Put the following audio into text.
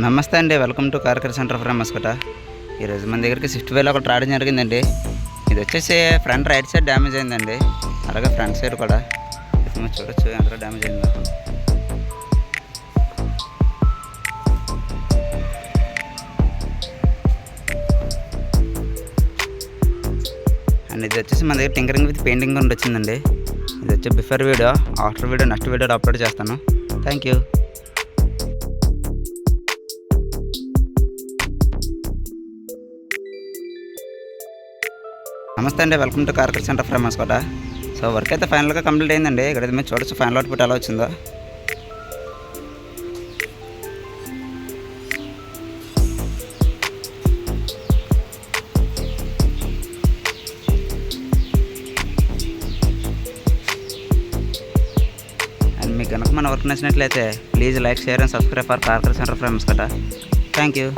నమస్తే అండి, welcome to car care centre from మస్కట. ఈరోజు మన దగ్గరికి స్విఫ్ట్ వేలో ఒకటి రావడం జరిగిందండి. ఇది వచ్చేసి ఫ్రంట్ రైట్ సైడ్ డ్యామేజ్ అయిందండి, అలాగే ఫ్రంట్ సైడ్ కూడా మీరు చూడొచ్చు ఎంత డ్యామేజ్ అయిందో. అండ్ ఇది వచ్చేసి మన దగ్గర టింకరింగ్ విత్ పెయింటింగ్ ఉండి వచ్చిందండి. ఇది వచ్చి before video, after video next వీడియోలో అప్లోడ్ చేస్తాను. Thank you. నమస్తే అండి, welcome to car care centre from Muscat. So work అయితే ఫైనల్గా కంప్లీట్ అయిందండి. ఇక్కడ మీరు చూడొచ్చు ఫైనల్ అవుట్పుట్ ఎలా వచ్చిందో. అండ్ మీకు కనుక మన వర్క్ నచ్చినట్లయితే please like, share and subscribe for car care centre from Muscat. Thank you.